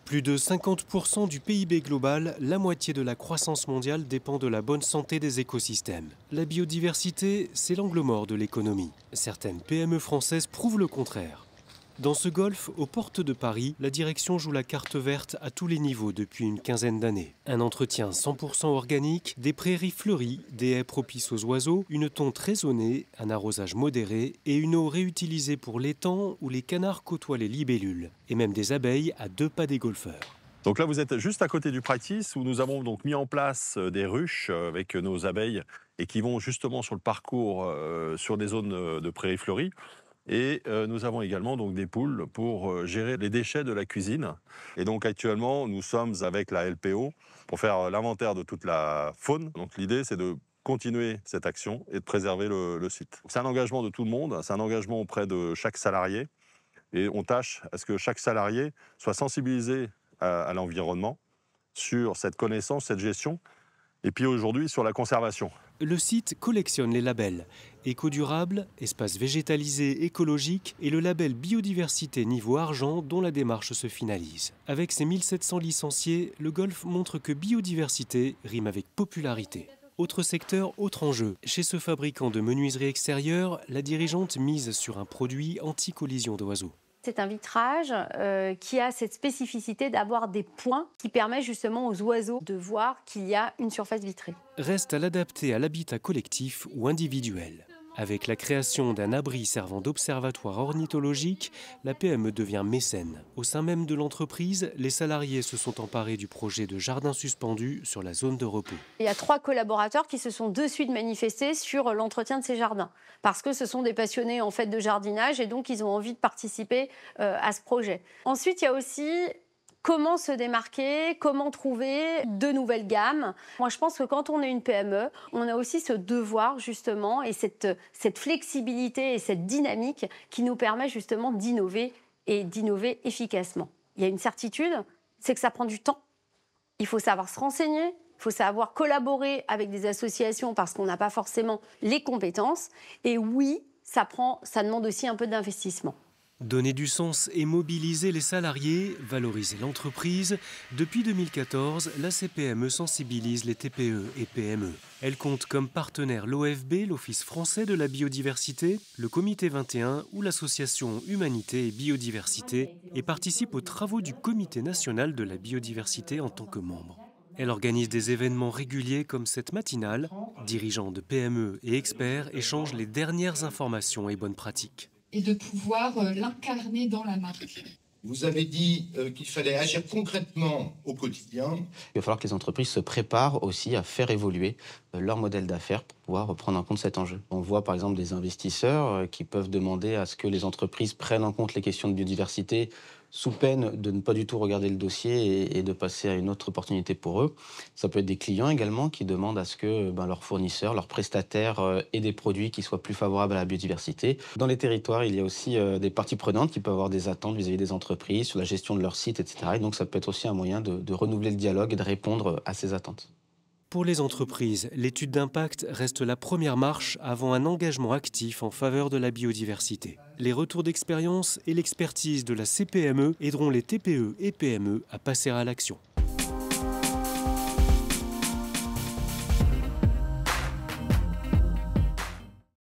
Plus de 50% du PIB global, la moitié de la croissance mondiale dépend de la bonne santé des écosystèmes. La biodiversité, c'est l'angle mort de l'économie. Certaines PME françaises prouvent le contraire. Dans ce golfe, aux portes de Paris, la direction joue la carte verte à tous les niveaux depuis une quinzaine d'années. Un entretien 100% organique, des prairies fleuries, des haies propices aux oiseaux, une tonte raisonnée, un arrosage modéré et une eau réutilisée pour l'étang où les canards côtoient les libellules. Et même des abeilles à 2 pas des golfeurs. Donc là, vous êtes juste à côté du practice où nous avons donc mis en place des ruches avec nos abeilles et qui vont justement sur le parcours sur des zones de prairies fleuries. Et nous avons également donc des poules pour gérer les déchets de la cuisine. Et donc actuellement, nous sommes avec la LPO pour faire l'inventaire de toute la faune. Donc l'idée, c'est de continuer cette action et de préserver le site. C'est un engagement de tout le monde, c'est un engagement auprès de chaque salarié. Et on tâche à ce que chaque salarié soit sensibilisé à l'environnement, sur cette connaissance, cette gestion, et puis aujourd'hui sur la conservation. Le site collectionne les labels éco-durable, espace végétalisé écologique et le label biodiversité niveau argent dont la démarche se finalise. Avec ses 1700 licenciés, le golfe montre que biodiversité rime avec popularité. Autre secteur, autre enjeu. Chez ce fabricant de menuiserie extérieure, la dirigeante mise sur un produit anti-collision d'oiseaux. C'est un vitrage qui a cette spécificité d'avoir des points qui permettent justement aux oiseaux de voir qu'il y a une surface vitrée. Reste à l'adapter à l'habitat collectif ou individuel. Avec la création d'un abri servant d'observatoire ornithologique, la PME devient mécène. Au sein même de l'entreprise, les salariés se sont emparés du projet de jardin suspendu sur la zone de repos. Il y a 3 collaborateurs qui se sont de suite manifestés sur l'entretien de ces jardins, parce que ce sont des passionnés en fait de jardinage et donc ils ont envie de participer à ce projet. Ensuite, il y a aussi comment se démarquer, comment trouver de nouvelles gammes. Moi, je pense que quand on est une PME, on a aussi ce devoir, justement, et cette flexibilité et cette dynamique qui nous permet justement d'innover et d'innover efficacement. Il y a une certitude, c'est que ça prend du temps. Il faut savoir se renseigner, il faut savoir collaborer avec des associations parce qu'on n'a pas forcément les compétences. Et oui, ça demande aussi un peu d'investissement. Donner du sens et mobiliser les salariés, valoriser l'entreprise. Depuis 2014, la CPME sensibilise les TPE et PME. Elle compte comme partenaires l'OFB, l'Office français de la biodiversité, le Comité 21 ou l'association Humanité et Biodiversité et participe aux travaux du Comité national de la biodiversité en tant que membre. Elle organise des événements réguliers comme cette matinale. Dirigeants de PME et experts échangent les dernières informations et bonnes pratiques. Et de pouvoir l'incarner dans la marque. Vous avez dit qu'il fallait agir concrètement au quotidien. Il va falloir que les entreprises se préparent aussi à faire évoluer leur modèle d'affaires pour pouvoir prendre en compte cet enjeu. On voit par exemple des investisseurs qui peuvent demander à ce que les entreprises prennent en compte les questions de biodiversité sous peine de ne pas du tout regarder le dossier et de passer à une autre opportunité pour eux. Ça peut être des clients également qui demandent à ce que leurs fournisseurs, leurs prestataires aient des produits qui soient plus favorables à la biodiversité. Dans les territoires, il y a aussi des parties prenantes qui peuvent avoir des attentes vis-à-vis des entreprises sur la gestion de leur site, etc. Et donc ça peut être aussi un moyen de renouveler le dialogue et de répondre à ces attentes. Pour les entreprises, l'étude d'impact reste la première marche avant un engagement actif en faveur de la biodiversité. Les retours d'expérience et l'expertise de la CPME aideront les TPE et PME à passer à l'action.